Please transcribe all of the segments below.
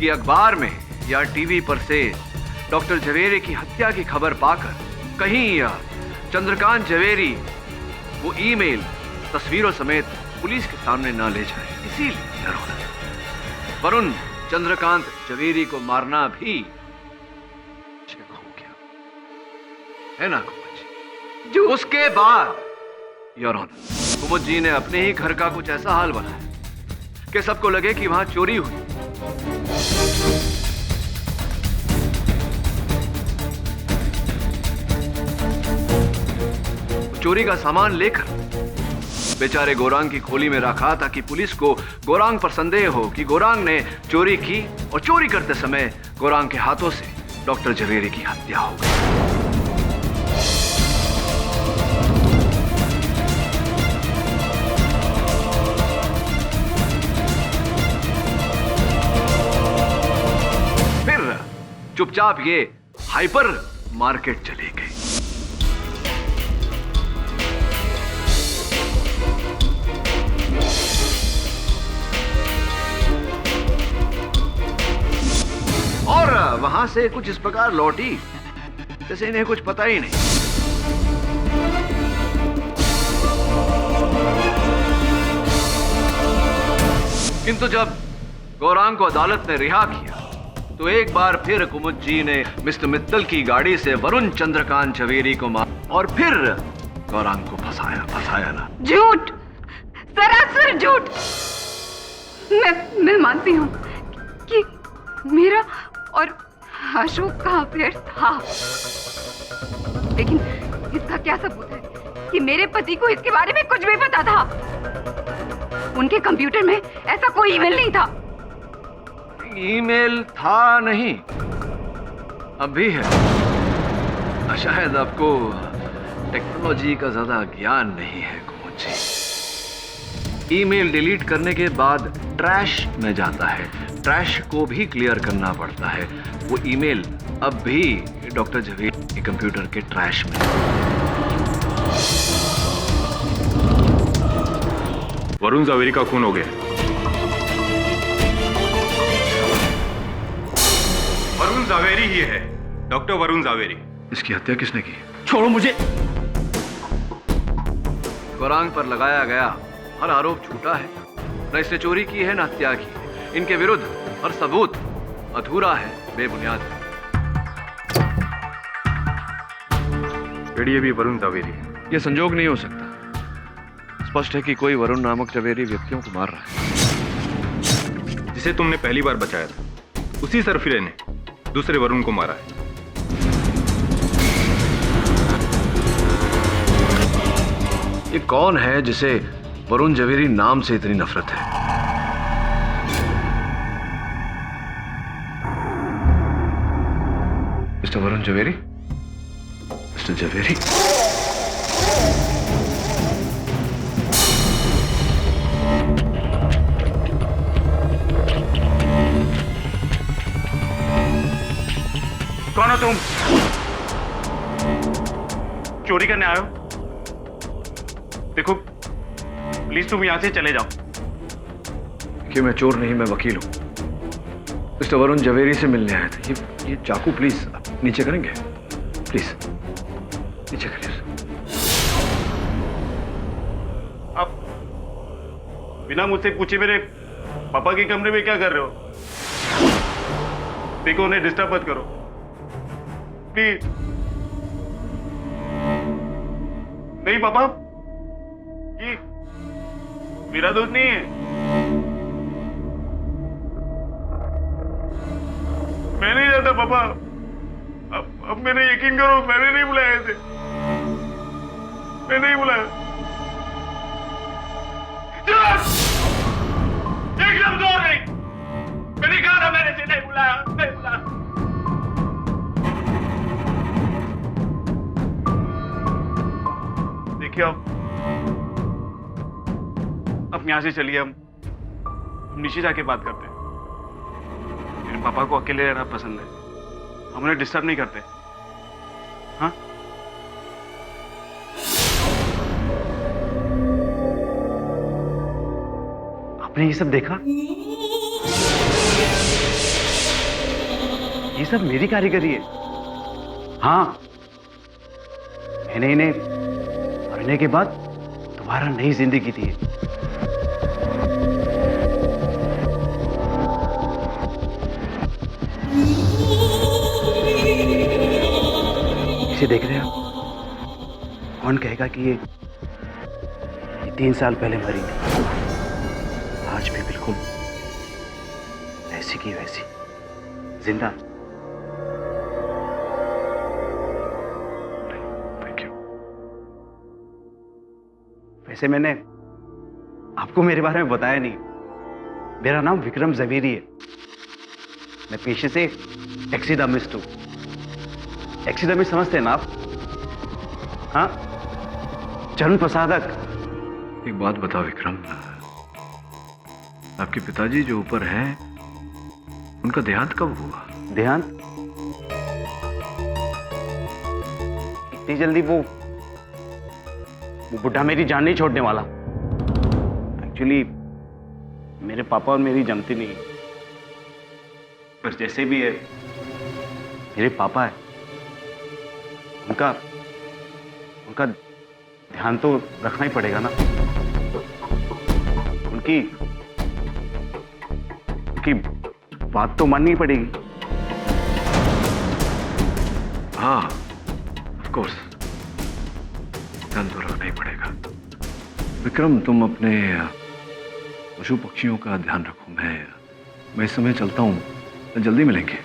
कि अखबार में या टीवी पर से डॉक्टर झवेरी की हत्या की खबर पाकर कहीं या चंद्रकांत झवेरी वो ईमेल तस्वीरों समेत पुलिस के सामने ना ले जाए, इसीलिए वरुण चंद्रकांत झवेरी को मारना भी हो गया, है ना कुमुद जी? उसके बाद योर ऑनर, कुमुद जी ने अपने ही घर का कुछ ऐसा हाल बनाया कि सबको लगे कि वहां चोरी हुई। चोरी का सामान लेकर बेचारे गौरांग की खोली में रखा ताकि पुलिस को गौरांग पर संदेह हो कि गौरांग ने चोरी की और चोरी करते समय गौरांग के हाथों से डॉक्टर झवेरी की हत्या हो गई। फिर चुपचाप ये हाइपर मार्केट चले गए। और वहां से कुछ इस प्रकार लौटी जैसे इन्हें कुछ पता ही नहीं। किंतु जब गौरांग को अदालत ने रिहा किया तो एक बार फिर कुमुद जी ने मिस्टर मित्तल की गाड़ी से वरुण चंद्रकांत झवेरी को मार और फिर गौरांग को फंसाया ना। झूठ, सरासर झूठ। मैं मानती हूँ कि मेरा और अशोक का अफेयर था, लेकिन इसका क्या सबूत है कि मेरे पति को इसके बारे में कुछ भी पता था? उनके कंप्यूटर में ऐसा कोई ईमेल नहीं था। ईमेल था नहीं, अब भी है। शायद आपको टेक्नोलॉजी का ज्यादा ज्ञान नहीं है कुमुद जी। ईमेल डिलीट करने के बाद ट्रैश में जाता है, ट्रैश को भी क्लियर करना पड़ता है। वो ईमेल अब भी डॉक्टर झवेरी के कंप्यूटर के ट्रैश में। वरुण झवेरी का खून हो गया। वरुण झवेरी ही है, डॉक्टर वरुण झवेरी। इसकी हत्या किसने की? छोड़ो मुझे। गौरांग पर लगाया गया हर आरोप झूठा है। न इसने चोरी की है न हत्या की है। इनके विरुद्ध हर सबूत अधूरा है, बेबुनियाद है। ये भी वरुण झवेरी है। यह संजोग नहीं हो सकता। स्पष्ट है कि कोई वरुण नामक झवेरी व्यक्तियों को मार रहा है। जिसे तुमने पहली बार बचाया था, उसी सरफिरे ने दूसरे वरुण को मारा है। ये कौन है जिसे वरुण झवेरी नाम से इतनी नफरत है? Mister Varun Jhaveri, mister Jhaveri. कौन हो तुम? चोरी करने आए हो? देखो प्लीज तुम यहां से चले जाओ। कि मैं चोर नहीं, मैं वकील हूं। मिस्टर वरुण झवेरी से मिलने आया था। ये चाकू प्लीज नीचे करेंगे? प्लीज नीचे करिए। आप बिना मुझसे पूछे मेरे पापा के कमरे में क्या कर रहे हो? देखो उन्हें डिस्टर्ब मत करो प्लीज। नहीं पापा, ये मेरा दोस्त नहीं है। मैं नहीं जाता पापा। अब मैंने यकीन करो, मैंने नहीं बुलाया इसे। मैं नहीं बुलाया। एकदम जोर नहीं। मैंने कहा था मैंने इसे नहीं बुलाया, नहीं बुलाया। देखिए अब यहां से चलिए। हम नीचे जाके बात करते हैं। मेरे पापा को अकेले रहना पसंद है, हम उन्हें डिस्टर्ब नहीं करते। हाँ आपने ये सब देखा? ये सब मेरी कारीगरी है। हाँ, मैंने इन्हें मरने के बाद दोबारा नई जिंदगी दी है। इसे देख रहे हैं आप? कौन कहेगा कि ये 3 साल पहले मरी थी? आज भी बिल्कुल ऐसी की वैसी जिंदा। Thank you. वैसे मैंने आपको मेरे बारे में बताया नहीं। मेरा नाम विक्रम जवेरी है। मैं पेशे से टैक्सीडर्मिस्ट हूं। टैक्सीडर्मिस्ट समझते हैं ना आप? हाँ, चरण प्रसादक। एक बात बताओ विक्रम, आपके पिताजी जो ऊपर हैं, उनका देहांत कब हुआ? देहांत? इतनी जल्दी वो बुढ़ा मेरी जान नहीं छोड़ने वाला। एक्चुअली मेरे पापा और मेरी जमती नहीं, पर जैसे भी है मेरे पापा है। उनका ध्यान तो रखना ही पड़ेगा ना। उनकी बात तो माननी पड़ेगी। हाँ, ऑफ कोर्स, ध्यान तो रखना ही पड़ेगा। विक्रम, तुम अपने पशु पक्षियों का ध्यान रखो। मैं इस समय चलता हूँ, जल्दी मिलेंगे।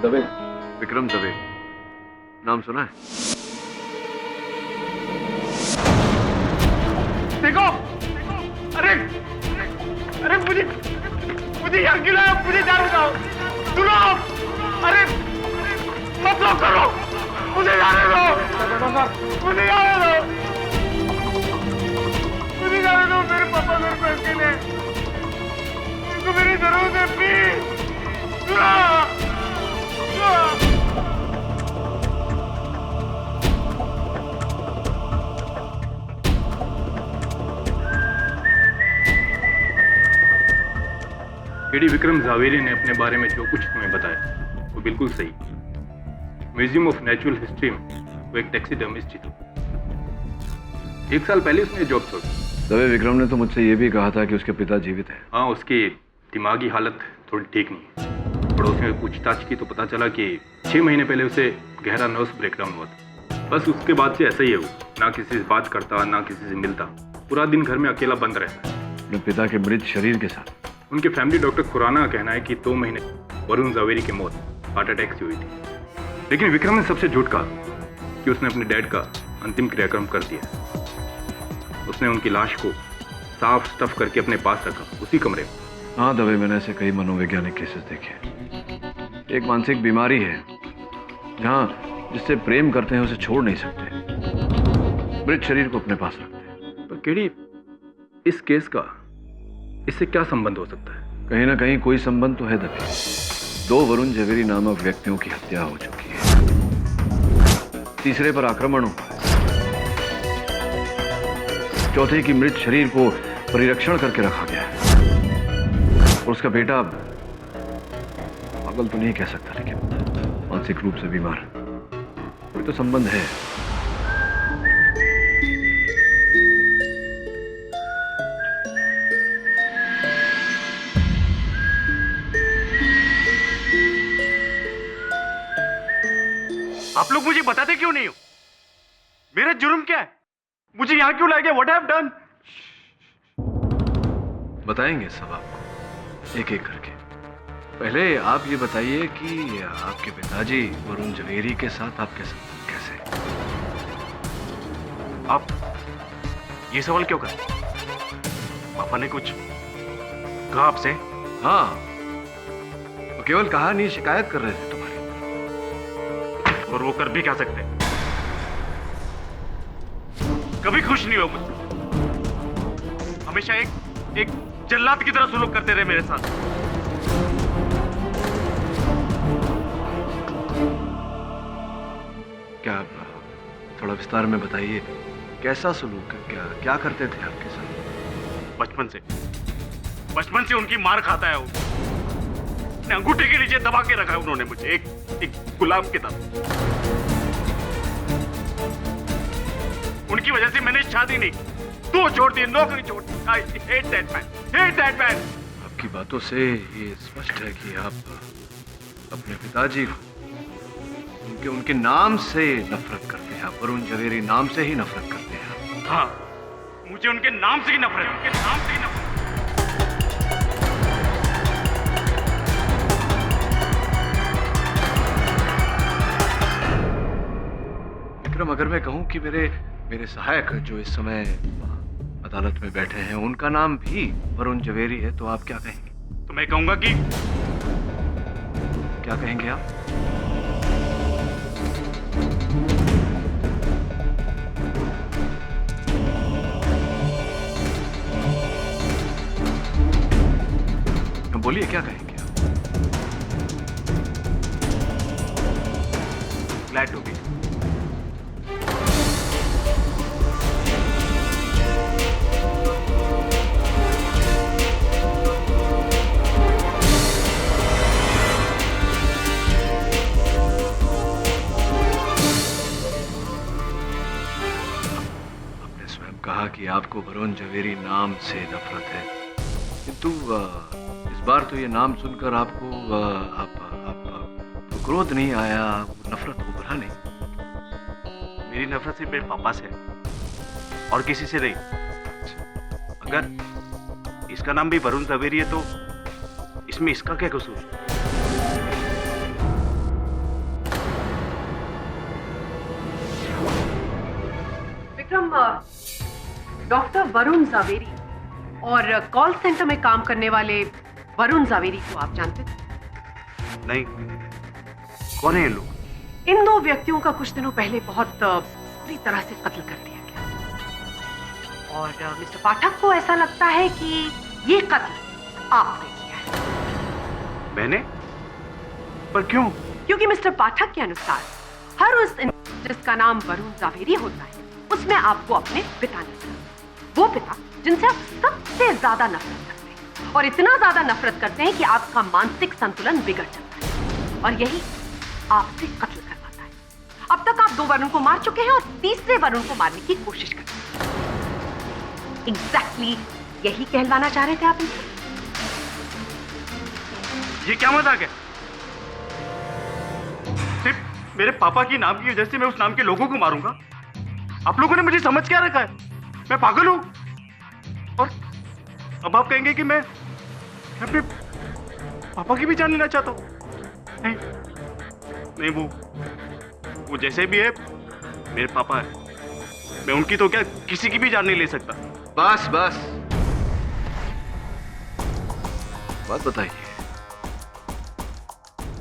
दवे, विक्रम दवे, नाम सुना है? देखो, अरे मुझे यहाँ क्यों लाया? मुझे जाने दो। सुनो, अरे मत लोग करो, मुझे जाने दो। मुझे जाने दो। मेरे पापा मेरे को अकेले, उनको मेरी जरूरत है। प्लीज सुनो। केडी विक्रम जावेरी ने अपने बारे में जो कुछ तुम्हें बताया वो बिल्कुल सही। म्यूजियम ऑफ नेचुरल हिस्ट्री में वो एक टैक्सीडर्मिस्ट ही था। 1 साल पहले उसने जॉब छोड़ी। दवे, विक्रम ने तो मुझसे ये भी कहा था कि उसके पिता जीवित हैं। हाँ, उसकी दिमागी हालत थोड़ी ठीक नहीं है। पड़ोसियों में पूछताछ की तो पता चला कि 6 महीने पहले उसे गहरा नर्व्स ब्रेकडाउन हुआ था। बस उसके बाद से ऐसा ही है वो, ना किसी से बात करता ना किसी से मिलता, पूरा दिन घर में अकेला बंद रहता है अपने पिता के मृत शरीर के साथ। उनके फैमिली डॉक्टर खुराना का कहना है कि 2 महीने वरुण जावेरी की मौत हार्ट अटैक से हुई थी। लेकिन विक्रम ने सबसे झूठ कहा कि उसने अपने डैड का अंतिम क्रियाक्रम कर दिया। उसने उनकी लाश को साफ स्टफ करके अपने पास रखा, उसी कमरे में। हाँ दवे, मैंने ऐसे कई मनोवैज्ञानिक केसेस देखे। एक मानसिक बीमारी है जहाँ जिससे प्रेम करते हैं उसे छोड़ नहीं सकते, मृत शरीर को अपने पास रखते हैं। पर केडी, इस केस का इससे क्या संबंध हो सकता है? कहीं ना कहीं कोई संबंध तो है दवे। 2 वरुण जवेरी नामक व्यक्तियों की हत्या हो चुकी है, तीसरे पर आक्रमण हुआ है, चौथे की मृत शरीर को परिरक्षण करके रखा गया है। और उसका बेटा पागल तो नहीं कह सकता, लेकिन मानसिक रूप से बीमार। कोई तो संबंध है। आप लोग मुझे बताते क्यों नहीं हो? मेरा जुर्म क्या है? मुझे यहाँ क्यों लाए गए? What have done? बताएंगे सब आपको एक एक करके। पहले आप ये बताइए कि आपके पिताजी वरुण जवेरी के साथ आपके संबंध कैसे? आप ये सवाल क्यों कर? पापा ने कुछ कहा आपसे? हाँ, वो केवल कहानी शिकायत कर रहे थे तुम्हारी। और वो कर भी क्या सकते? कभी खुश नहीं हुआ मुझसे। हमेशा एक जल्लाद की तरह सुलूक करते रहे मेरे साथ। क्या थोड़ा विस्तार में बताइए, कैसा सलूक, क्या करते थे आपके साथ? बचपन से उनकी मार खाता है वो। अपने अंगूठे के नीचे दबा के रखा है उन्होंने मुझे, एक गुलाम की तरह। उनकी वजह से मैंने शादी नहीं की, दो छोड़ दी, नौकरी छोड़ दी। I hate that man, hate that man। आपकी बातों से ये स्पष्ट है कि आप अपने पिताजी को उनके नाम से नफरत करते हैं। आप वरुण जवेरी नाम से ही नफरत करते हैं। हाँ, मुझे उनके नाम से ही नफरत, उनके नाम से ही नफरत। विक्रम, अगर मैं कहूं कि मेरे सहायक जो इस समय अदालत में बैठे हैं, उनका नाम भी वरुण जवेरी है, तो आप क्या कहेंगे? तो मैं कहूंगा कि क्या कहेंगे आप? बोलिए, क्या कहेंगे आप? Glad to be. आपने स्वयं कहा कि आपको वरुण जवेरी नाम से नफरत है, किंतु इस बार तो ये नाम सुनकर आपको आपको क्रोध नहीं आया, नफरत उभरा नहीं? मेरी नफरत सिर्फ मेरे पापा से है और किसी से नहीं। अगर इसका नाम भी वरुण जवेरी है तो इसमें इसका क्या कसूर? विक्रम, डॉक्टर वरुण जवेरी और कॉल सेंटर में काम करने वाले वरुण जवेरी को आप जानते थे? नहीं, कौन है ये लोग? इन दो व्यक्तियों का कुछ दिनों पहले बहुत बुरी तरह से कत्ल कर दिया गया और मिस्टर पाठक को ऐसा लगता है कि ये कत्ल आपने किया है। मैंने? पर क्यों? क्योंकि मिस्टर पाठक के अनुसार हर उस जिसका नाम वरुण जवेरी होता है उसमें आपको अपने पिता नजर, वो पिता जिनसे आप सबसे ज्यादा नफरत करते हैं और इतना ज्यादा नफरत करते हैं कि आपका मानसिक संतुलन बिगड़ जाता है और यही आपसे कत्ल करवाता है। अब तक आप 2 वरुण को मार चुके हैं और तीसरे वरुण को मारने की कोशिश कर रहे हैं। एग्जैक्टली यही कहलवाना चाह रहे थे आप इनसे? ये क्या मजाक है? सिर्फ मेरे पापा की नाम की वजह से मैं उस नाम के लोगों को मारूंगा? आप लोगों ने मुझे समझ क्या रखा है? मैं पागल हूं? और अब आप कहेंगे कि मैं अपने पापा की भी जान लेना चाहता हूं? नहीं, वो जैसे भी है मेरे पापा है। मैं उनकी तो क्या किसी की भी जान नहीं ले सकता। बस बात बताइए।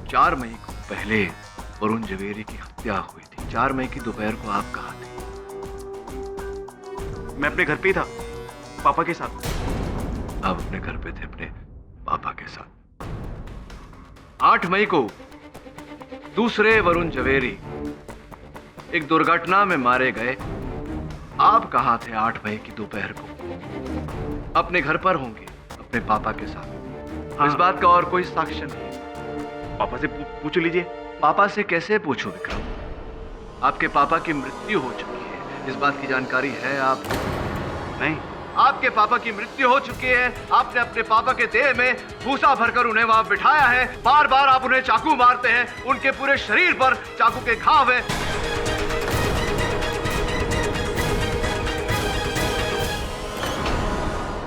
4 मई को पहले वरुण जवेरी की हत्या हुई थी। 4 मई की दोपहर को आप कहाँ थे? मैं अपने घर पे ही था, पापा के साथ। आप अपने घर पे थे अपने पापा के साथ। 8 मई को दूसरे वरुण जवेरी एक दुर्घटना में मारे गए। आप कहां थे 8 मई की दोपहर को? अपने घर पर होंगे अपने पापा के साथ। हाँ। इस बात का और कोई साक्ष्य नहीं। पापा से पूछ लीजिए। पापा से कैसे पूछूं विक्रम? आपके पापा की मृत्यु हो चुकी है, इस बात की जानकारी है आपको? नहीं। आपके पापा की मृत्यु हो चुकी है। आपने अपने पापा के देह में भूसा भरकर उन्हें वहां बिठाया है। बार बार आप उन्हें चाकू मारते हैं, उनके पूरे शरीर पर चाकू के घाव हैं।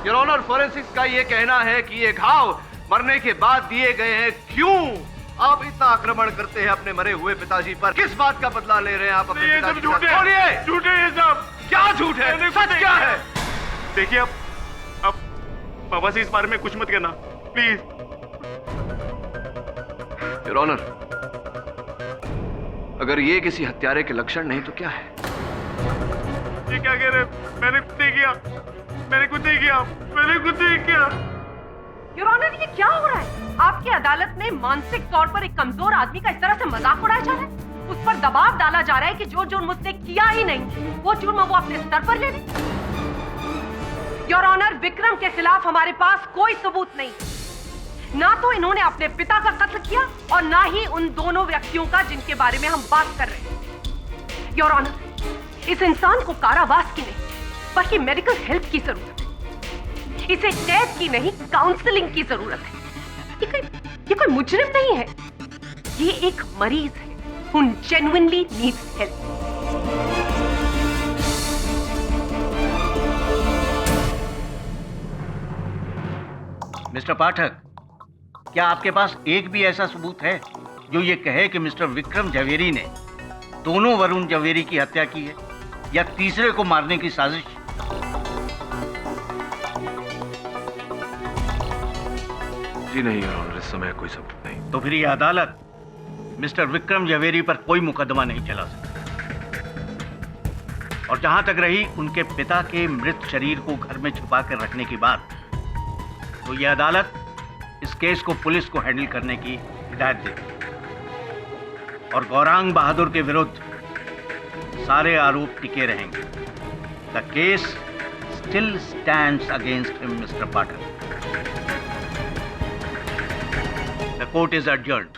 योर ऑनर, फोरेंसिक्स का यह कहना है कि ये घाव मरने के बाद दिए गए हैं। क्यों आप इतना आक्रमण करते हैं अपने मरे हुए पिताजी पर? किस बात का बदला ले रहे हैं आप अपने पिताजी के साथ? बोलिए। झूठ है ये सब। क्या झूठ है? सच क्या है? देखिए, अब पापा से इस बारे में कुछ मत कहना प्लीज। योर ऑनर, अगर ये किसी हत्यारे के लक्षण नहीं तो क्या है? ये क्या कह रहे हैं? मैंने कुछ नहीं किया, मैंने कुछ नहीं किया, मैंने कुछ नहीं किया। योर ऑनर, ये क्या हो रहा है? आपकी अदालत में मानसिक तौर पर एक कमजोर आदमी का इस तरह से मजाक उड़ाया जा रहा है। उस पर दबाव डाला जा रहा है कि जो जुर्म उसने किया ही नहीं, वो जुर्म वो अपने सर पर ले ले। योर ऑनर, विक्रम के खिलाफ हमारे पास कोई सबूत नहीं। ना तो इन्होंने अपने पिता का कत्ल किया और ना ही उन दोनों व्यक्तियों का जिनके बारे में हम बात कर रहे हैं। योर ऑनर, इस इंसान को कारावास की नहीं बल्कि मेडिकल हेल्प की जरूरत है। इसे कैद की नहीं, काउंसलिंग की जरूरत है। ये कोई मुजरिम नहीं है, ये एक मरीज है who genuinely needs help. Mister Pathak, क्या आपके पास एक भी ऐसा सबूत है जो ये कहे कि मिस्टर विक्रम जवेरी ने दोनों वरुण जवेरी की हत्या की है या तीसरे को मारने की साजिश? जी नहीं योर ऑनर, इस समय कोई सबूत नहीं। तो फिर ये अदालत मिस्टर विक्रम जवेरी पर कोई मुकदमा नहीं चला सकती। और जहां तक रही उनके पिता के मृत शरीर को घर में छुपा कर रखने की बात, तो यह अदालत इस केस को पुलिस को हैंडल करने की हिदायत देती और गौरांग बहादुर के विरुद्ध सारे आरोप टिके रहेंगे। The case still stands against him, mister Pathak. The court is adjourned.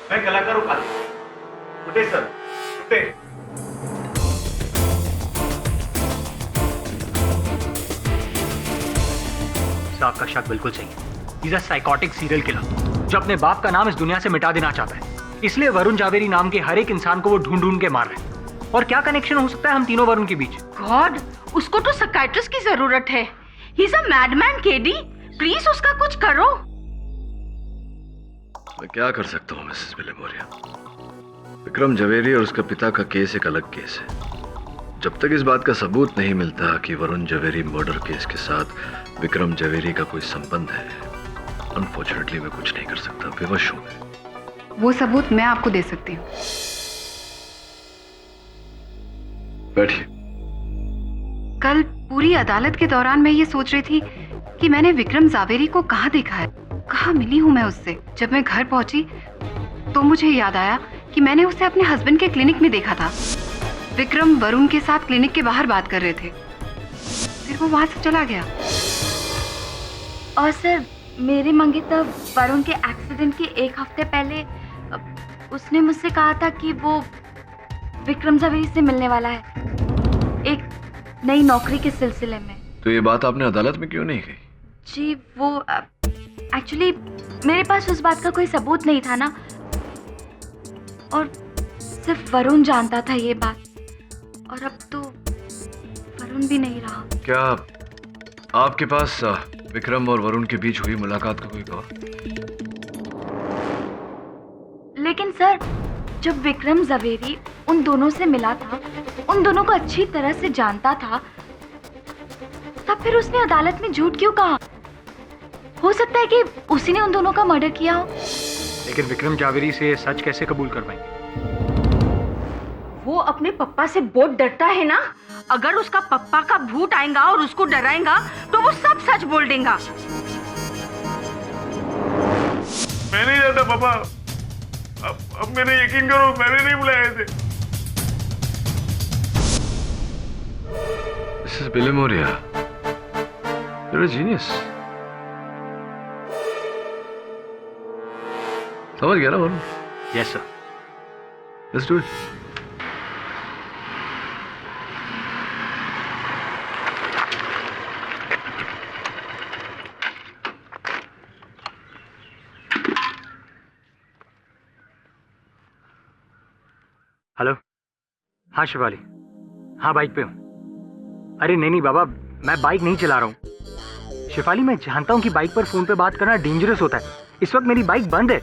मैं कलाकार हूं। उठे सर, उठे। आपका शक बिल्कुल सही है। He's a psychotic serial killer जो अपने बाप का नाम इस दुनिया से मिटा देना चाहता है। इसलिए वरुण जावेरी नाम के हर एक इंसान को वो ढूंढ ढूंढ के मार रहे हैं। और क्या कनेक्शन हो सकता है हम तीनों वरुण के बीच? गॉड, उसको तो साइकियाट्रिस्ट की जरूरत है। He is a madman KD, please उसका कुछ करो। मैं क्या कर सकता हूँ मिसेस विलेमोरिया? विक्रम जवेरी और उसका पिता का केस एक अलग केस है। जब तक इस बात का सबूत नहीं मिलता कि वरुण जवेरी मर्डर केस के साथ विक्रम जवेरी का कोई संबंध है, अनफॉर्चुनेटली मैं कुछ नहीं कर सकता। विवश हूं मैं। वो सबूत मैं आपको दे सकती हूँ। बैठिए। कल पूरी अदालत के दौरान मैं ये सोच रही थी कि मैंने विक्रम जावेरी को कहाँ देखा है, कहाँ मिली हूँ मैं उससे। जब मैं घर पहुंची तो मुझे याद आया कि मैंने उसे अपने हस्बैंड के क्लिनिक में देखा था। विक्रम वरुण के साथ क्लिनिक के बाहर बात कर रहे थे, फिर वो वहां से चला गया। और सर, मेरे मंगेतर वरुण के एक्सीडेंट के एक हफ्ते पहले उसने मुझसे कहा था कि वो विक्रम जवेरी से मिलने वाला है एक नई नौकरी के सिलसिले में। तो ये बात आपने अदालत में क्यों नहीं कही? जी वो एक्चुअली मेरे पास उस बात का कोई सबूत नहीं था ना, और सिर्फ वरुण जानता था ये बात। और अब तो वरुण भी नहीं रहा। क्या आपके पास विक्रम और वरुण के बीच हुई मुलाकात का कोई गवाह? लेकिन सर, जब विक्रम जवेरी उन दोनों से मिला था, उन दोनों को अच्छी तरह से जानता था, तब फिर उसने अदालत में झूठ क्यों कहा? हो सकता है कि उसी ने उन दोनों का मर्डर किया हो। लेकिन विक्रम जावेरी से सच कैसे कबूल कर पाएंगे? वो अपने पप्पा से बहुत डरता है ना। अगर उसका पप्पा का भूत आएगा और उसको डराएगा तो वो सब सच बोल देगा। मैं नहीं जाता पापा, अब मैंने यकीन करो, मैंने नहीं बुलाया थे। Mrs Villemoria, you're a genius। समझ गया ना Varun? Yes sir. Let's do it। Hello. हाँ शिवाली, हाँ बाइक पे हूँ। अरे नहीं बाबा, मैं बाइक नहीं चला रहा हूँ। शिवाली, मैं जानता हूँ कि बाइक पर फोन पे बात करना डेंजरस होता है। इस वक्त मेरी बाइक बंद है।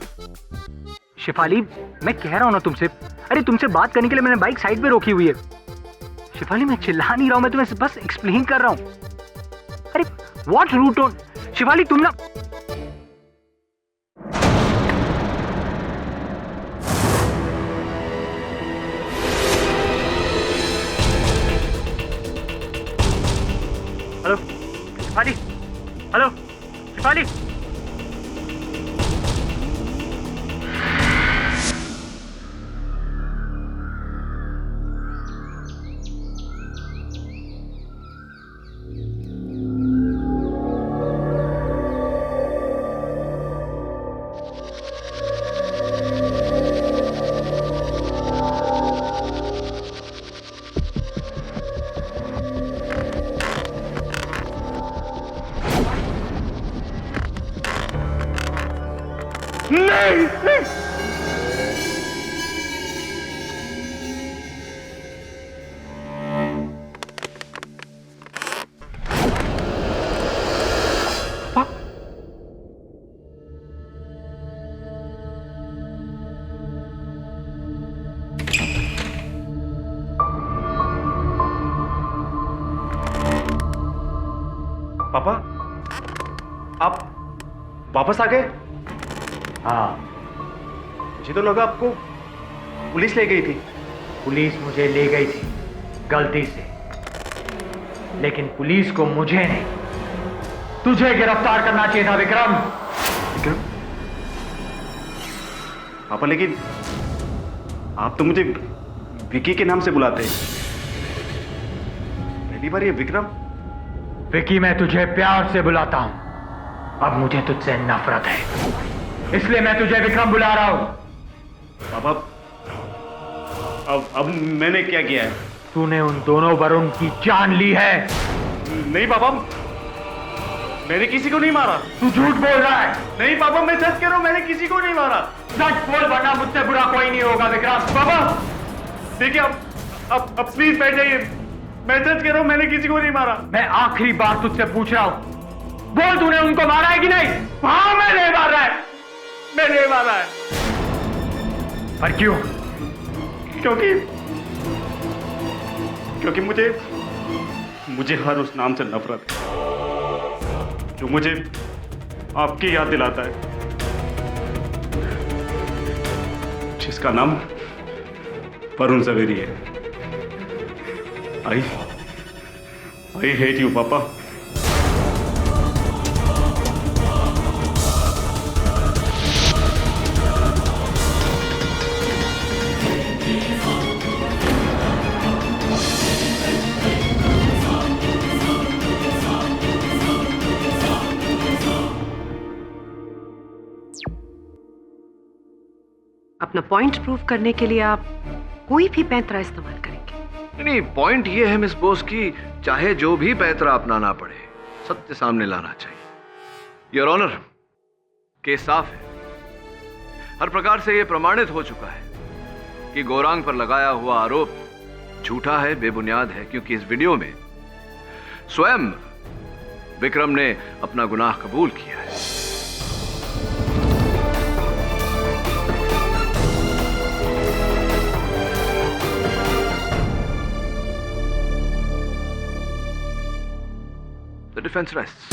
शिवाली, मैं कह रहा हूँ ना तुमसे, अरे तुमसे बात करने के लिए मैंने बाइक साइड पे रोकी हुई है। शिफाली मैं चिल्ला नहीं रहा हूं, मैं तुम्हें बस एक्सप्लेन कर रहा हूं। अरे व्हाट रूट टोन, शिफाली तुम ना। Hello Shifali, hello Shifali. पापा, आप वापस आ गए? हाँ, मुझे तो लगा आपको पुलिस ले गई थी। पुलिस मुझे ले गई थी गलती से, लेकिन पुलिस को मुझे नहीं, तुझे गिरफ्तार करना चाहिए था विक्रम। विक्रम? पापा लेकिन आप तो मुझे विकी के नाम से बुलाते हैं। पहली बार ये विक्रम। विकी मैं तुझे प्यार से बुलाता हूं, अब मुझे तुझसे नफरत है, इसलिए मैं तुझे विक्रम बुला रहा हूं। पापा अब मैंने क्या किया है? तूने उन दोनों वरुण की जान ली है। नहीं पापा, मैंने किसी को नहीं मारा। तू झूठ बोल रहा है। नहीं पापा, मैं सच कह रहा हूं, मैंने किसी को नहीं मारा। सच बोल वरना मुझसे बुरा कोई नहीं होगा विक्रम। पापा देखिए, अब प्लीज बैठ जाइए। मैं सच कह रहा हूं, मैंने किसी को नहीं मारा। मैं आखिरी बार तुझसे पूछ रहा हूं, बोल तूने उनको मारा है कि नहीं? हाँ मैंने मारा है, मैंने मारा है। पर क्यों? क्योंकि मुझे हर उस नाम से नफरत है जो मुझे आपकी याद दिलाता है, जिसका नाम वरुण ज़वेरी है। I hate you, पापा। अपना पॉइंट प्रूव करने के लिए आप कोई भी पैंतरा इस्तेमाल करेंगे। नहीं, पॉइंट ये है मिस बोस की चाहे जो भी पैतरा अपनाना पड़े, सत्य सामने लाना चाहिए। योर ऑनर, केस साफ है। हर प्रकार से यह प्रमाणित हो चुका है कि गौरांग पर लगाया हुआ आरोप झूठा है, बेबुनियाद है, क्योंकि इस वीडियो में स्वयं विक्रम ने अपना गुनाह कबूल किया है। The defense rests.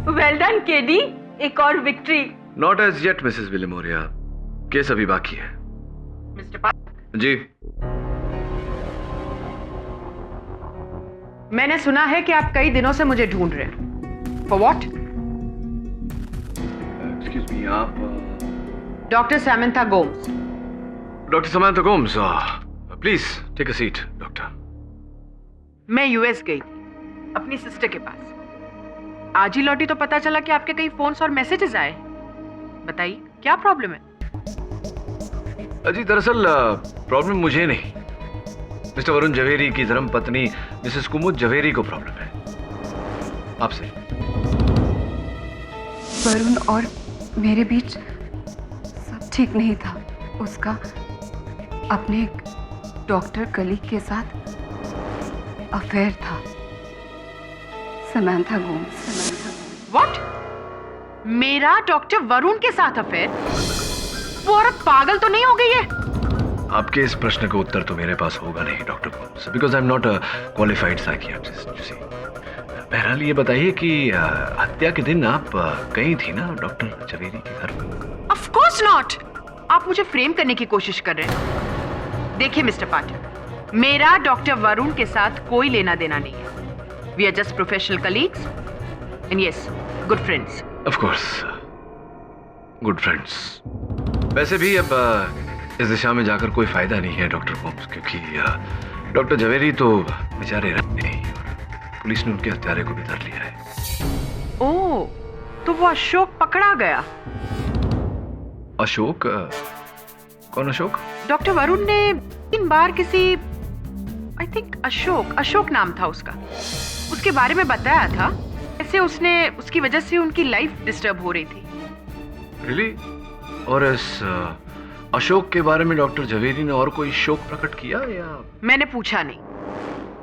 Well done KD, एक और victory. Not as yet, Mrs. Villimoria. Case अभी बाकी है। मिस्टर पाठक, जी। मैंने सुना है कि आप कई दिनों से मुझे ढूंढ रहे हैं। For what? Excuse me, आप doctor Samantha Gomes. Doctor Samantha Gomes, please take a seat doctor. मैं यूएस गई थी अपनी सिस्टर के पास। आज ही लौटी तो पता चला कि आपके कई फोन्स और मैसेजेस आए। बताइए क्या प्रॉब्लम है? जी दरअसल प्रॉब्लम मुझे नहीं, मिस्टर वरुण जवेरी की धर्म पत्नी मिसेस कुमुद जवेरी को प्रॉब्लम है। आपसे। वरुण और मेरे बीच सब ठीक नहीं था। उसका अपने एक डॉक्टर कलीग के साथ अफेयर था। समांथा गोम्स। व्हाट? मेरा डॉक्टर वरुण के साथ अफेयर? वो औरत पागल तो नहीं हो गई है? आपके इस प्रश्न का उत्तर तो मेरे पास होगा नहीं doctor Gomes, because I am not a qualified psychiatrist, you see. बहरहाल ये बताइए कि हत्या के दिन आप गई थी ना डॉक्टर जवेरी के घर पर? Of course not. आप मुझे फ्रेम करने की कोशिश कर रहे हैं। देखिए मिस्टर पाठक, मेरा डॉक्टर वरुण के साथ कोई लेना देना नहीं है। We are just professional colleagues and yes, good friends. Of course, good friends. वैसे भी अब इस दिशा में जाकर कोई फायदा नहीं है डॉक्टर कोम्स, क्योंकि डॉक्टर जवेरी तो बेचारे रहते नहीं और पुलिस ने उनके हत्यारे को भी धर लिया है। ओह, तो वो अशोक पकड़ा गया। अशोक? कौन अशोक? डॉक्टर वरुण ने 3 बार किसी, आई थिंक अशोक नाम था उसका, उसके बारे में बताया था। ऐसे उसकी वजह से उनकी लाइफ डिस्टर्ब हो रही थी। रियली? और इस अशोक के बारे में डॉक्टर जवेरी ने और कोई शोक प्रकट किया या? मैंने पूछा नहीं,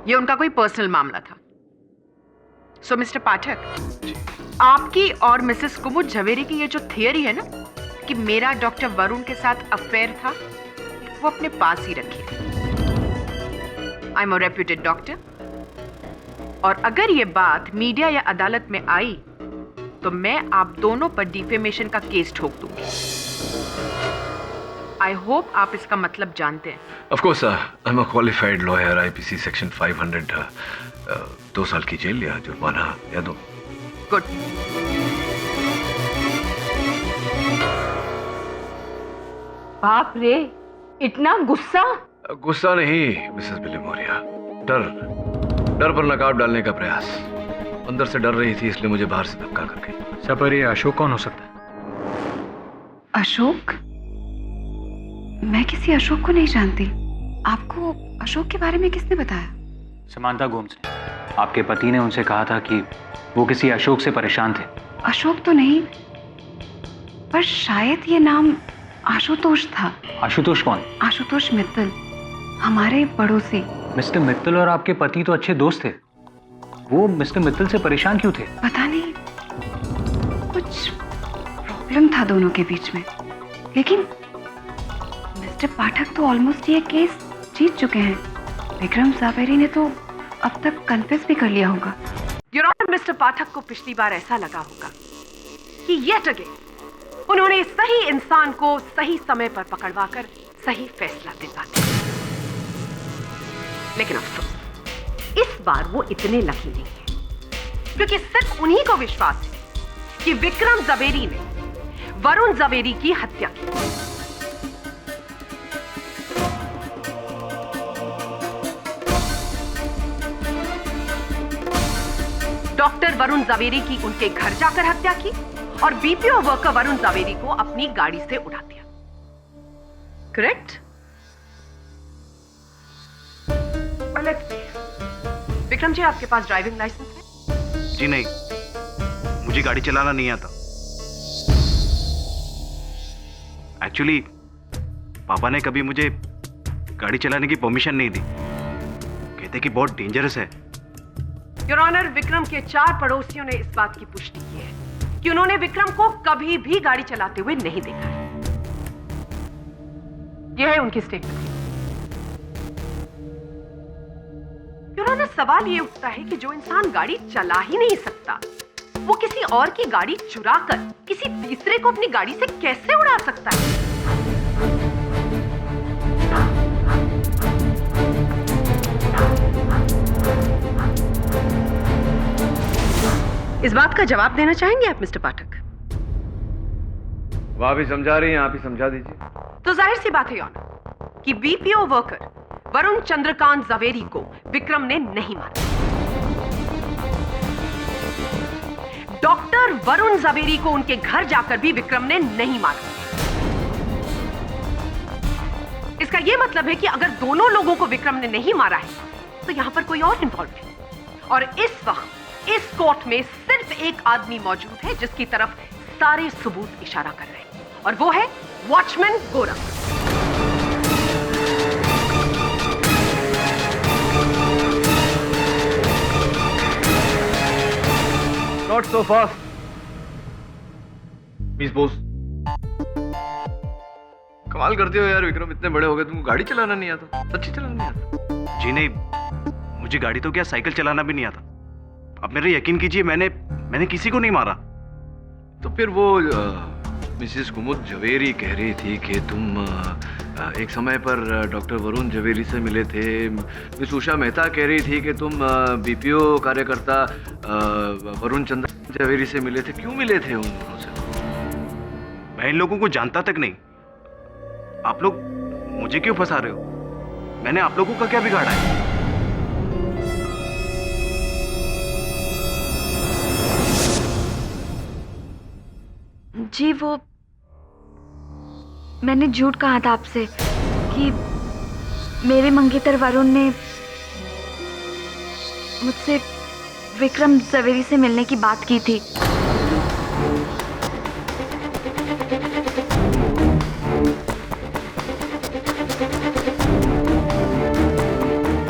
ये उनका कोई पर्सनल मामला था। सो मिस्टर पाठक, आपकी और मिसेस कुमुद झवेरी की ये जो थियरी है ना कि मेरा डॉक्टर वरुण के साथ अफेयर था, वो अपने पास ही रखिए। I am a reputed doctor, और अगर ये बात मीडिया या अदालत में आई तो मैं आप दोनों पर डिफेमेशन का केस ठोक दूंगी। आई होप आप इसका मतलब जानते हैं। Of course, I am a qualified lawyer, IPC section 500, 2 साल की जेल या जुर्माना या दो। गुड। बाप रे, इतना गुस्सा? गुस्सा नहीं मिसेस बिलीमोरिया, डर पर नकाब डालने का प्रयास। अंदर से डर रही थी, इसलिए मुझे बाहर से धक्का कर गई। सर, पर ये अशोक कौन हो सकता है? अशोक? मैं किसी अशोक को नहीं जानती। आपको अशोक के बारे में किसने बताया? समांता गोम्स ने। आपके पति ने उनसे कहा था कि वो किसी अशोक से परेशान थे। अशोक तो नहीं, पर शायद ये नाम आशुतोष था। आशुतोष कौन? आशुतोष मित्तल, हमारे पड़ोसी। मिस्टर मित्तल और आपके पति तो अच्छे दोस्त थे, वो मिस्टर मित्तल से परेशान क्यों थे? पता नहीं, कुछ प्रॉब्लम था दोनों के बीच में। लेकिन मिस्टर पाठक तो ऑलमोस्ट ये केस जीत चुके हैं। विक्रम जावेरी ने तो अब तक कन्फेस भी कर लिया होगा। योर ऑनर, मिस्टर पाठक को पिछली बार ऐसा लगा होगा कि येट अगेन उन्होंने सही इंसान को सही समय पर पकड़वाकर सही फैसला दिलवा दिया। लेकिन अफसोस, इस बार वो इतने लकी नहीं है, क्योंकि सिर्फ उन्हीं को विश्वास है कि विक्रम जवेरी ने वरुण जवेरी की हत्या की। डॉक्टर वरुण जवेरी की उनके घर जाकर हत्या की और बीपीओ वर्कर वरुण जवेरी को अपनी गाड़ी से उड़ा दिया। करेक्ट? विक्रम जी, आपके पास ड्राइविंग लाइसेंस है? जी नहीं, मुझे गाड़ी चलाना नहीं आता। एक्चुअली पापा ने कभी मुझे गाड़ी चलाने की परमिशन नहीं दी, कहते कि बहुत डेंजरस है। योर ऑनर, विक्रम के 4 पड़ोसियों ने इस बात की पुष्टि की है कि उन्होंने विक्रम को कभी भी गाड़ी चलाते हुए नहीं देखा है। यह है उनकी स्टेटमेंट। योर ऑनर, सवाल यह उठता है कि जो इंसान गाड़ी चला ही नहीं सकता, वो किसी और की गाड़ी चुराकर किसी तीसरे को अपनी गाड़ी से कैसे उड़ा सकता है? इस बात का जवाब देना चाहेंगे आप मिस्टर पाठक? वह भी समझा रही हैं, आप ही समझा दीजिए। तो जाहिर सी बात है योर ऑनर कि बीपीओ वर्कर वरुण चंद्रकांत जवेरी को विक्रम ने नहीं मारा। डॉक्टर वरुण जवेरी को उनके घर जाकर भी विक्रम ने नहीं मारा। इसका यह मतलब है कि अगर दोनों लोगों को विक्रम ने नहीं मारा है तो यहां पर कोई और इन्वॉल्व है, और इस वक्त इस कोर्ट में सिर्फ एक आदमी मौजूद है जिसकी तरफ सारे सबूत इशारा कर रहे हैं, और वो है watchman Gorakh. Not so fast. Miss Bose. कमाल करते हो यार विक्रम, इतने बड़े हो गए तुमको गाड़ी चलाना नहीं आता? सच्ची चलाना नहीं आता? जी नहीं, मुझे गाड़ी तो क्या साइकिल चलाना भी नहीं आता। आप मेरे यकीन कीजिए, मैंने किसी को नहीं मारा। तो फिर वो मिसेस कुमुद झवेरी कह रही थी कि तुम एक समय पर डॉक्टर वरुण झवेरी से मिले थे। मिस उषा मेहता कह रही थी कि तुम बीपीओ कार्यकर्ता वरुण चंद्र झवेरी से मिले थे। क्यों मिले थे उन दोनों से? मैं इन लोगों को जानता तक नहीं। आप लोग मुझे क्यों फंसा रहे हो? मैंने आप लोगों का क्या बिगाड़ा है? जी वो मैंने झूठ कहा था आपसे कि मेरे मंगेतर वरुण ने मुझसे विक्रम झवेरी से मिलने की बात की थी।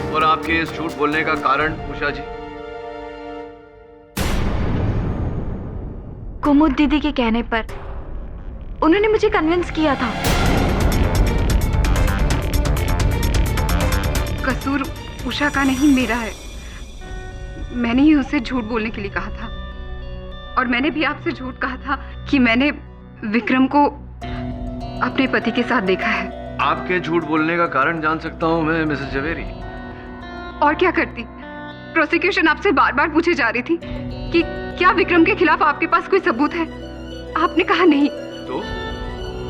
और आपके इस झूठ बोलने का कारण उषा जी? कुमुद दीदी के कहने पर उन्होंने मुझे कन्विंस किया था। कसूर उषा का नहीं, मेरा है। मैंने ही उसे झूठ बोलने के लिए कहा था, और मैंने भी आपसे झूठ कहा था कि मैंने विक्रम को अपने पति के साथ देखा है। आपके झूठ बोलने का कारण जान सकता हूं मैं मिसेस झवेरी? और क्या करती? प्रोसिक्यूशन आपसे बार बार पूछे जा रही थी कि क्या विक्रम के खिलाफ आपके पास कोई सबूत है। आपने कहा नहीं। तो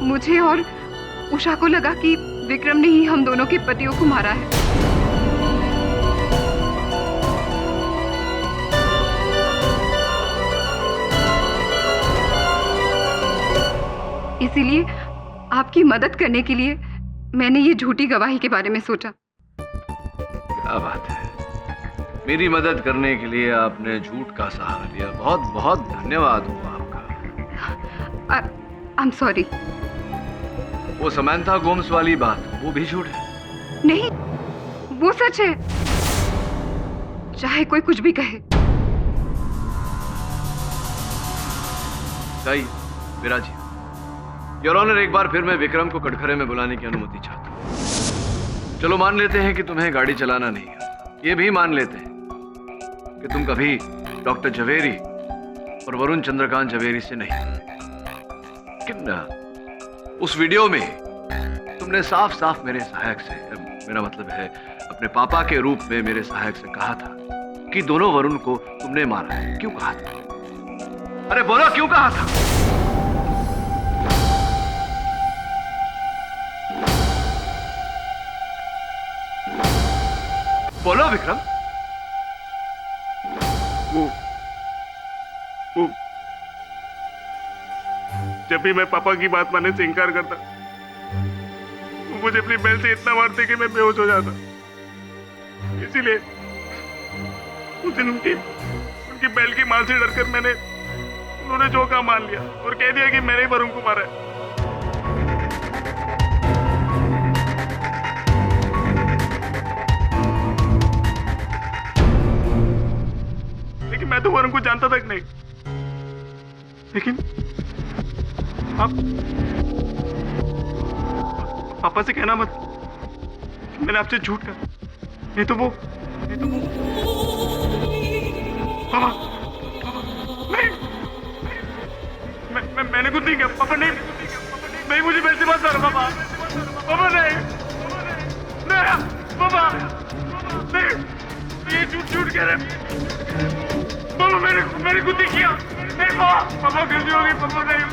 मुझे और उषा को लगा कि विक्रम ने ही हम दोनों के पतियों को मारा है। इसीलिए आपकी मदद करने के लिए मैंने ये झूठी गवाही के बारे में सोचा। क्या बात है, मेरी मदद करने के लिए आपने झूठ का सहारा लिया। बहुत बहुत धन्यवाद हुआ आपका। I am sorry. वो समंथा गोम्स वाली बात, वो भी झूठ है? नहीं, वो सच है, चाहे कोई कुछ भी कहे। विराजी, योर ऑनर, एक बार फिर मैं विक्रम को कटघरे में बुलाने की अनुमति चाहता हूं। चलो मान लेते हैं कि तुम्हें गाड़ी चलाना नहीं आता, ये भी मान लेते हैं कि तुम कभी डॉक्टर झवेरी और वरुण चंद्रकांत झवेरी से नहीं। लेकिन उस वीडियो में तुमने साफ साफ मेरे सहायक से, मेरा मतलब है अपने पापा के रूप में मेरे सहायक से कहा था कि दोनों वरुण को तुमने मारा है। क्यों कहा था? अरे बोलो, क्यों कहा था? बोलो विक्रम। वो जब भी मैं पापा की बात मानने से इनकार करता, वो मुझे अपनी बेल से इतना मारते कि मैं बेहोश हो जाता। इसीलिए उस दिन उनकी बेल की मार से डरकर उन्होंने जो कहा मान लिया और कह दिया कि मैंने ही वरुण को मारा है। लेकिन मैं तो वरुण को जानता तक नहीं। लेकिन आप पापा से कहना मत, मैंने आपसे झूठ कहा। नहीं तो वो पापा, नहीं, मैंने कुछ नहीं किया पापा। नहीं, मुझे वैसे बात कर पापा। पापा नहीं, पापा नहीं, ये झूठ कह रहे पापा। मैंने कुछ नहीं किया। नहीं पापा, गलती हो गई पापा। नहीं,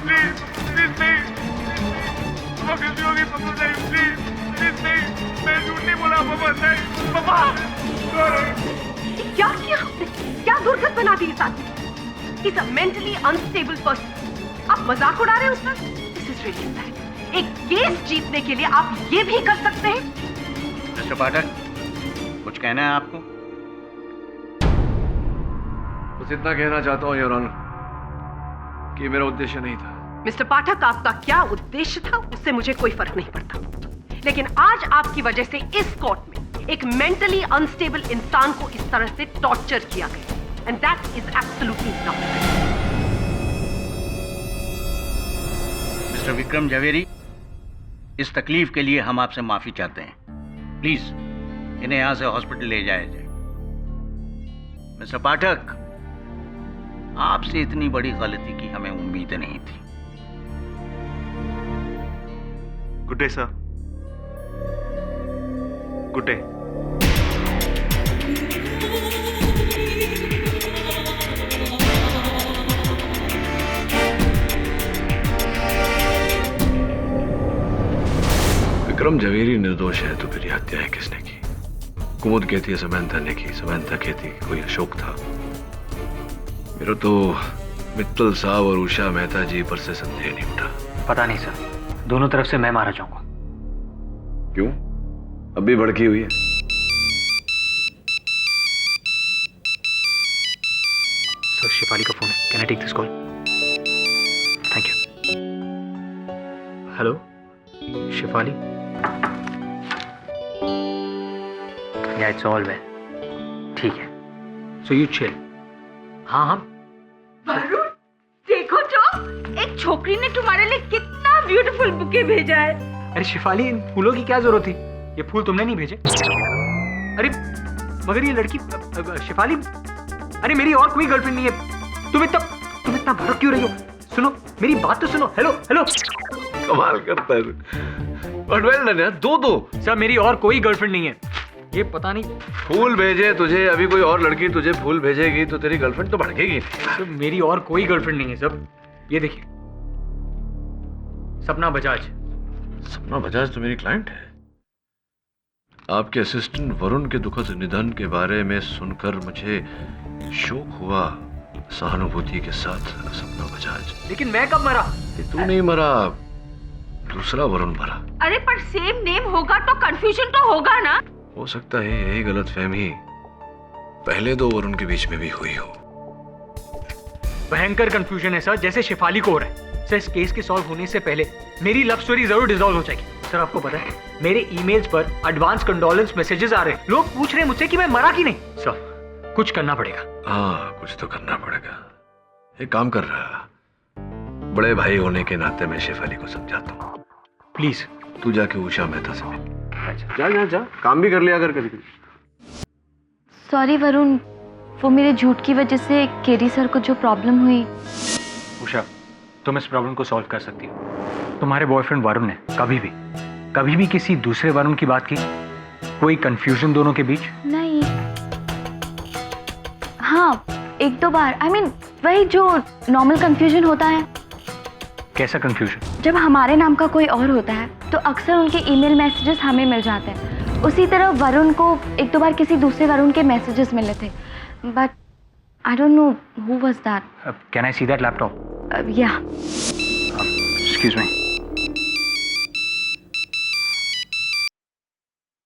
प्लीज नहीं पापा, गलती हो गई पापा। नहीं, प्लीज नहीं, मैं झूठ नहीं बोला पापा। नहीं पापा। क्या किया आपने? क्या दुर्गत बना दी इस आदमी? Is a mentally unstable person. आप मजाक उड़ा रहे हो उसका? This is really bad. एक केस जीतने के लिए आप ये भी कर सकते हैं? मिस्टर पाठक, कुछ कहना है आपको? बस इतना कहना चाहता हूं योर ऑनर कि मेरा उद्देश्य नहीं था। मिस्टर पाठक, आपका क्या उद्देश्य था उससे मुझे कोई फर्क नहीं पड़ता, लेकिन आज आपकी वजह से इस कोर्ट में एक मेंटली अनस्टेबल इंसान को इस तरह से टॉर्चर किया गया, and that is absolutely not right. Mister Vikram Jhaveri, इस तकलीफ के लिए हम आपसे माफी चाहते हैं। प्लीज इन्हें यहां से हॉस्पिटल ले जाया जाए। मिस्टर पाठक, आपसे इतनी बड़ी गलती की हमें उम्मीद नहीं थी। Good day sir. Good day. Vikram Jhaveri निर्दोष है तो फिर हत्या है किसने की? कुमुद कहती है समंथा ने की, समंथा कहती कोई अशोक था। मेरा तो मित्तल साहब और उषा मेहता जी पर से संदेह नहीं उठा। पता नहीं सर, दोनों तरफ से मैं मारा जाऊंगा। क्यों? अब भी भड़की हुई है? सर शिफाली का फोन है, can I take this call? Thank you. Hello Shifali? Yeah it's all well, ठीक है। So you chill. हाँ हाँ। वरुण, देखो तो एक छोकरी ने तुम्हारे लिए कितना ब्यूटीफुल बुके भेजा है। अरे शिफाली, इन फूलों की क्या जरूरत थी? ये फूल तुमने नहीं भेजे। अरे मगर ये लड़की शिफाली, अरे मेरी और कोई गर्लफ्रेंड नहीं है। तुम इतना भड़क क्यों रही हो? सुनो मेरी बात तो सुनो। Hello hello. कमाल करता है। दो सर मेरी और कोई गर्लफ्रेंड नहीं है। ये पता नहीं फूल भेजे तुझे, अभी कोई और लड़की तुझे फूल भेजेगी तो तेरी गर्लफ्रेंड तो भड़केगी। सर मेरी और कोई गर्लफ्रेंड नहीं है सर। ये देखिए, सपना बजाज। सपना बजाज तो मेरी क्लाइंट है। आपके असिस्टेंट वरुण के दुखद निधन के बारे में सुनकर मुझे शोक हुआ, सहानुभूति के साथ सपना बजाज। लेकिन मैं कब मरा? तू नहीं मरा, दूसरा वरुण मरा। अरे पर सेम नेम होगा तो कंफ्यूजन तो होगा ना। हो सकता है यही गलतफहमी पहले दो वरुण के बीच में भी हुई हो। भयंकर कंफ्यूजन है सर, जैसे शिफाली को हो रहा है। सर इस केस के सॉल्व होने से पहले मेरी लव स्टोरी जरूर डिसॉल्व हो जाएगी। सर आपको पता है मेरे ईमेल्स पर एडवांस कंडोलेंस मैसेजेस आ रहे हैं। लोग पूछ रहे हैं मुझसे कि मैं मरा कि नहीं। सर कुछ करना पड़ेगा। हाँ कुछ तो करना पड़ेगा। एक काम कर रहा, बड़े भाई होने के नाते मैं शेफाली को समझाता हूँ। प्लीज तू जाके उषा मेहता से मिल। जा काम भी कर लिया अगर कभी। सॉरी वरुण, वो मेरे झूठ की वजह से केडी सर को जो प्रॉब्लम हुई। उषा, तुम इस प्रॉब्लम को सॉल्व कर सकती हो। तुम्हारे बॉयफ्रेंड वरुण ने कभी भी किसी दूसरे वरुण की बात की? कोई कंफ्यूजन दोनों के बीच? नहीं, हाँ एक दो बार। I mean, वही जो नॉर्मल कंफ्यूजन होता है। कैसा कंफ्यूजन? जब हमारे नाम का कोई और होता है तो अक्सर उनके ईमेल मैसेजेस हमें मिल जाते हैं। उसी तरह वरुण को एक दो बार किसी दूसरे वरुण के मैसेजेस मिले थे, but I don't know who was that. Can I see that laptop? या एक्सक्यूज मी।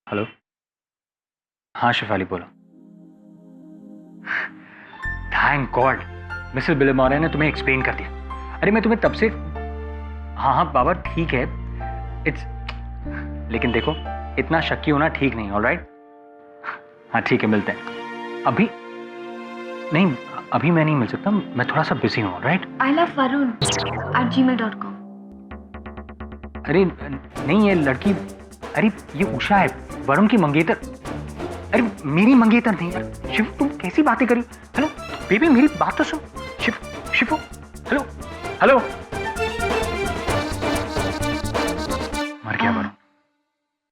हेलो, हाँ शिफाली बोलो। थैंक गॉड मिसेस बिलेमोरे ने तुम्हें एक्सप्लेन कर दिया। अरे मैं तुम्हें तब से, हाँ बाबा ठीक है, इट्स, लेकिन देखो इतना शक्की होना ठीक नहीं। ऑलराइट, हाँ ठीक है, मिलते हैं। अभी नहीं, अभी मैं नहीं मिल सकता, मैं थोड़ा सा बिजी हूँ। Alright, ilovevarun@gmail.com। अरे नहीं ये लड़की, अरे ये उषा है, वरुण की मंगेतर। अरे मेरी मंगेतर नहीं यार। शिव तुम कैसी बातें करी? हेलो बेबी मेरी बात तो सुन। Shiv hello hello. मर गया वरुण।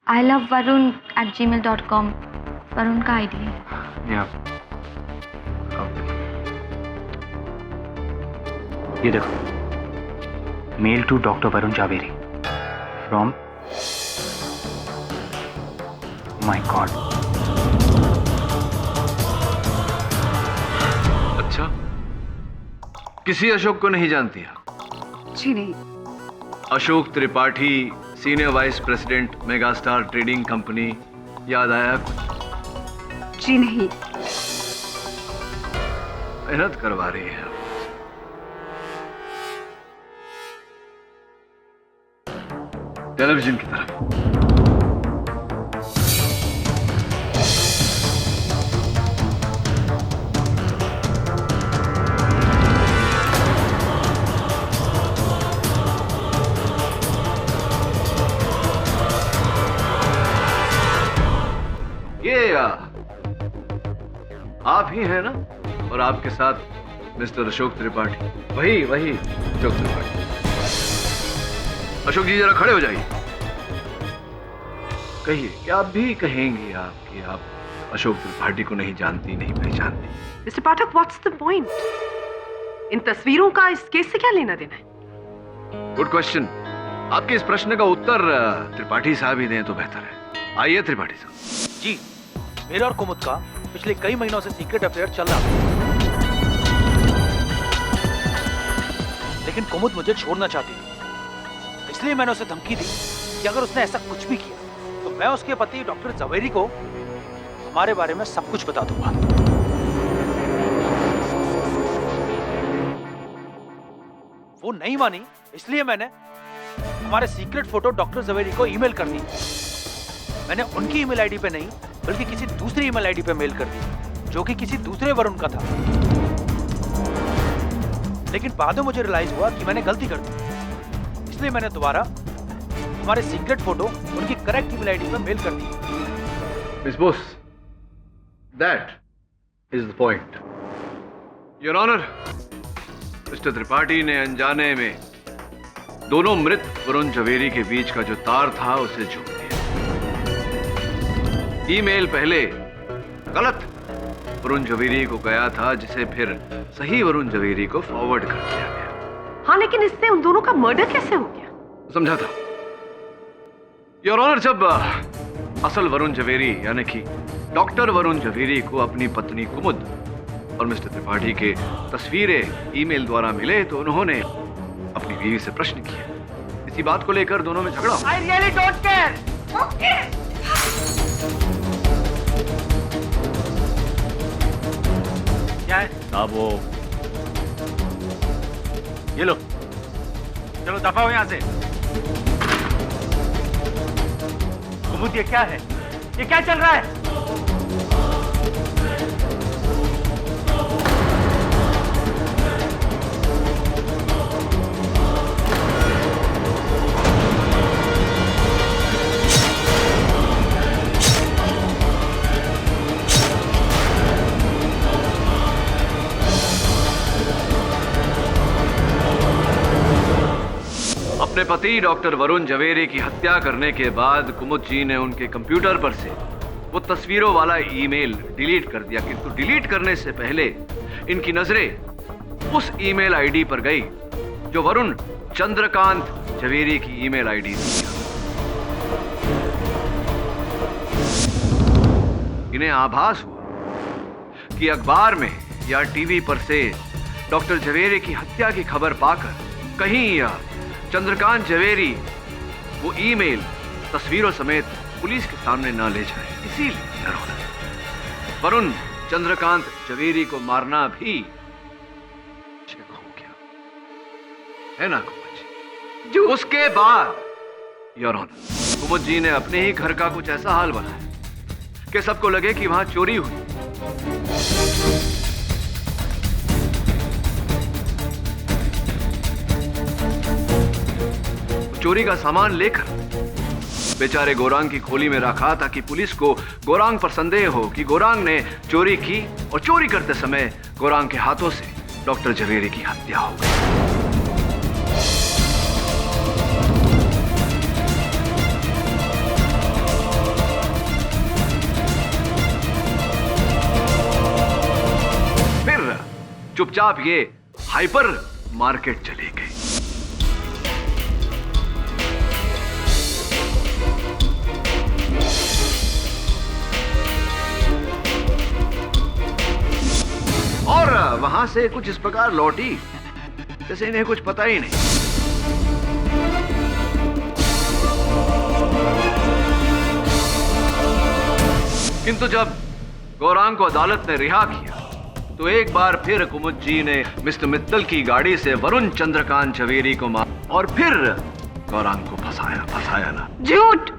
ilovevarun@gmail.com वरुण का आईडी है। ये देखो, mail to doctor Varun Javeri from, my god. अच्छा, किसी अशोक को नहीं जानती है? जी नहीं। Ashok Tripathi, senior vice president, megastar trading company, याद आया कुछ? जी नहीं। मेहनत करवा रही है। टेलीविजन की तरफ। आप ही हैं ना? और आपके साथ मिस्टर अशोक त्रिपाठी। वही अशोक त्रिपाठी। अशोक जी जरा खड़े हो जाइए। कहिए, क्या आप भी कहेंगी कि आप अशोक त्रिपाठी को नहीं जानती, नहीं पहचानती? Mister Pathak, what's the point? इन तस्वीरों का इस केस से क्या लेना देना है? Good question. आपके इस प्रश्न का उत्तर त्रिपाठी साहब ही दें तो बेहतर है। आइए त्रिपाठी साहब। जी, मेरे और कुमुद का पिछले कई महीनों से सीक्रेट अफेयर चल रहा था, लेकिन कुमुद मुझे छोड़ना चाहती थी। इसलिए मैंने उसे धमकी दी कि अगर उसने ऐसा कुछ भी किया तो मैं उसके पति डॉक्टर जवेरी को हमारे बारे में सब कुछ बता दूंगा। वो नहीं मानी, इसलिए मैंने हमारे सीक्रेट फोटो डॉक्टर जवेरी को ईमेल कर दी। मैंने उनकी ईमेल आईडी पे नहीं बल्कि किसी दूसरी ईमेल आईडी पे मेल कर दी, जो कि किसी दूसरे वरुण का था। लेकिन बाद में मुझे रियलाइज हुआ कि मैंने गलती कर दी, इसलिए मैंने दोबारा हमारे सीक्रेट फोटो उनकी करेक्ट ईमेल आईडी पे मेल कर दी। Miss Bose, that is the point. Your honour, mister Tripathi ने अनजाने में दोनों मृत वरुण जवेरी के बीच का जो तार था उसे जोड़ दिया। ईमेल पहले गलत वरुण जवेरी को गया था, जिसे फिर सही वरुण जवेरी को फॉरवर्ड कर दिया गया। हाँ, लेकिन इससे उन दोनों का मर्डर कैसे हो गया? समझा था योर ऑनर। जब असल वरुण जवेरी यानी कि डॉक्टर वरुण जवेरी को अपनी पत्नी कुमुद और मिस्टर त्रिपाठी के तस्वीरें ईमेल द्वारा मिले तो उन्होंने अपनी बीवी से प्रश्न किया। इसी बात को लेकर दोनों में झगड़ा। I really don't care. Okay. क्या है साहब वो ये लो, चलो दफा हो यहां से। कुमुद, ये क्या है? ये क्या चल रहा है? अपने पति डॉक्टर वरुण जवेरी की हत्या करने के बाद कुमुद जी ने उनके कंप्यूटर पर से वो तस्वीरों वाला ईमेल डिलीट कर दिया, किंतु डिलीट करने से पहले इनकी नजरें उस ईमेल आईडी पर गई जो वरुण चंद्रकांत जवेरी की ईमेल आईडी थी। इन्हें आभास हुआ कि अखबार में या टीवी पर से डॉक्टर जवेरी की हत्या की खबर पाकर कहीं या चंद्रकांत जवेरी वो ईमेल तस्वीरों समेत पुलिस के सामने ना ले जाए, इसीलिए वरुण चंद्रकांत जवेरी को मारना भी हो गया, है ना कुमुद जी? उसके बाद योर ऑनर, कुमुद जी ने अपने ही घर का कुछ ऐसा हाल बनाया कि सबको लगे कि वहां चोरी हुई। चोरी का सामान लेकर बेचारे गोरांग की खोली में रखा ताकि पुलिस को गोरांग पर संदेह हो कि गोरांग ने चोरी की और चोरी करते समय गोरांग के हाथों से डॉक्टर जवेरी की हत्या हो गई। फिर चुपचाप ये हाइपर मार्केट चले गए। और वहां से कुछ इस प्रकार लौटी जैसे इन्हें कुछ पता ही नहीं। किंतु जब गौरांग को अदालत ने रिहा किया तो एक बार फिर कुमुद जी ने मिस्टर मित्तल की गाड़ी से वरुण चंद्रकांत जवेरी को मारा और फिर गौरांग को फंसाया ना। झूठ,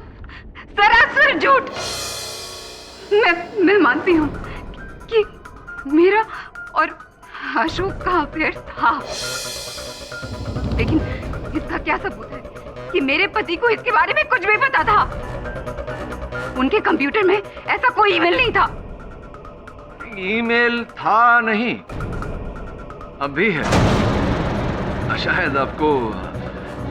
सरासर झूठ। मैं मानती हूँ कि मेरा और अशोक का अफेयर था, लेकिन इसका क्या सबूत है कि मेरे पति को इसके बारे में कुछ भी पता था? उनके कंप्यूटर में ऐसा कोई ईमेल नहीं था। ईमेल था नहीं, अब भी है। शायद आपको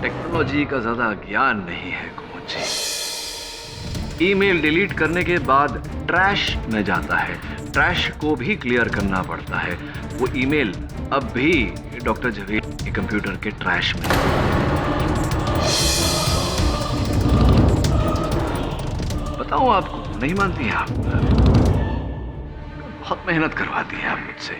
टेक्नोलॉजी का ज्यादा ज्ञान नहीं है कुमुद जी। ईमेल डिलीट करने के बाद ट्रैश में जाता है, ट्रैश को भी क्लियर करना पड़ता है। वो ईमेल अब भी डॉक्टर जवेरी के कंप्यूटर के ट्रैश में। बताऊं आपको, नहीं मानती हैं आप? बहुत मेहनत करवाती हैं आप मुझसे।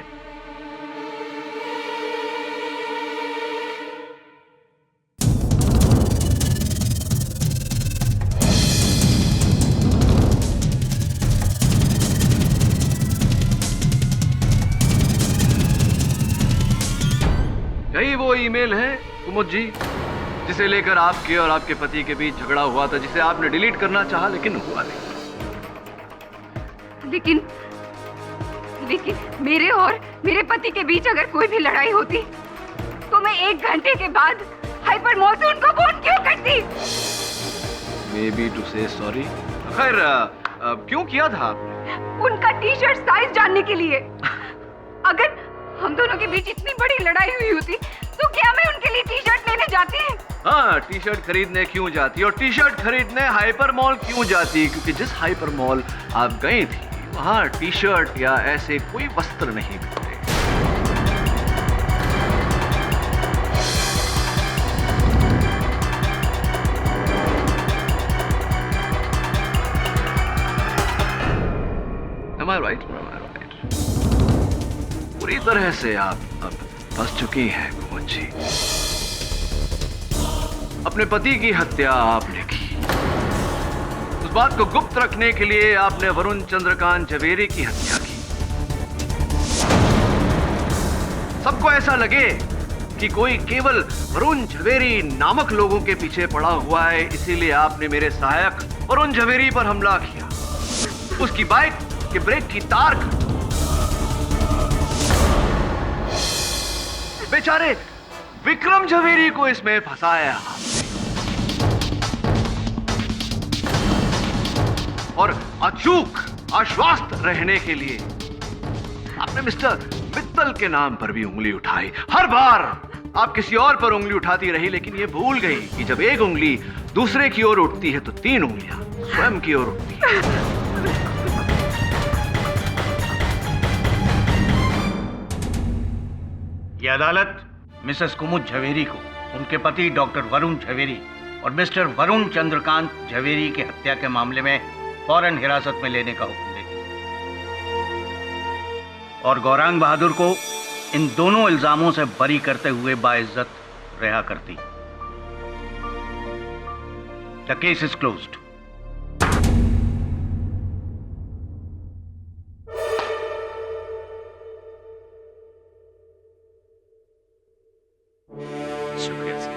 यही वो ईमेल है कुमुद जी जिसे लेकर आपके और आपके पति के बीच झगड़ा हुआ था, जिसे आपने डिलीट करना चाहा लेकिन हुआ नहीं। लेकिन मेरे और मेरे पति के बीच अगर कोई भी लड़ाई होती तो मैं 1 घंटे के बाद हाइपर मॉल से उनको फोन क्यों करती? Maybe to say sorry। खैर क्यों किया था आपने? उनका टी-शर्ट साइज जानने के लिए। अगर हम दोनों के बीच इतनी बड़ी लड़ाई हुई होती तो क्या मैं उनके लिए टी-शर्ट लेने जाती? हाँ, टी-शर्ट खरीदने क्यों जाती और टी-शर्ट खरीदने हाइपर मॉल क्यों जाती? क्योंकि जिस हाइपर मॉल आप गई थी वहाँ टी-शर्ट या ऐसे कोई वस्त्र नहीं मिलते। Am I right? Am I right? पूरी तरह से आप अब फंस चुकी हैं कुमुद जी। अपने पति की हत्या आपने की। उस बात को गुप्त रखने के लिए आपने वरुण चंद्रकांत जवेरी की हत्या की। सबको ऐसा लगे कि कोई केवल वरुण जवेरी नामक लोगों के पीछे पड़ा हुआ है, इसीलिए आपने मेरे सहायक वरुण जवेरी पर हमला किया। उसकी बाइक के ब्रेक की तार बेचारे विक्रम जवेरी को इसमें फंसाया और अचूक आश्वस्त रहने के लिए आपने मिस्टर मित्तल के नाम पर भी उंगली उठाई। हर बार आप किसी और पर उंगली उठाती रही, लेकिन ये भूल गई कि जब एक उंगली दूसरे की ओर उठती है तो 3 उंगलियां स्वयं की ओर उठती है। यह अदालत मिसेस कुमुद झवेरी को उनके पति डॉक्टर वरुण झवेरी और मिस्टर वरुण चंद्रकांत झवेरी की हत्या के मामले में फौरन हिरासत में लेने का हुक्म देती और गौरांग बहादुर को इन दोनों इल्जामों से बरी करते हुए बाइज्जत रिहा करती। The case is closed. शुक्रिया सर,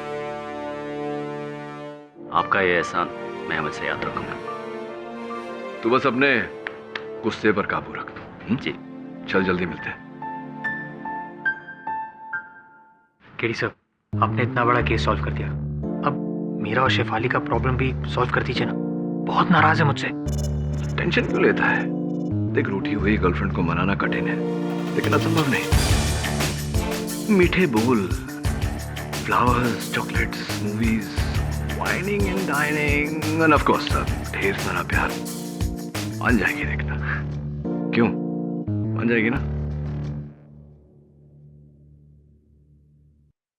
आपका ये एहसान मैं हमेशा याद रखूंगा। तू बस अपने गुस्से पर काबू रख। जी चल जल्दी मिलते हैं। केडी सर, आपने इतना बड़ा केस सॉल्व कर दिया, अब मीरा और शेफाली का प्रॉब्लम भी सॉल्व कर दीजिए ना। बहुत नाराज है मुझसे। टेंशन क्यों लेता है? देख, रूठी हुई गर्लफ्रेंड को मनाना कठिन है लेकिन असंभव नहीं। मीठे बोल, flowers, chocolates, movies, whining and dining end of course ढेर सारा प्यार। मान जाएगी, देखना। क्यों मान जाएगी ना?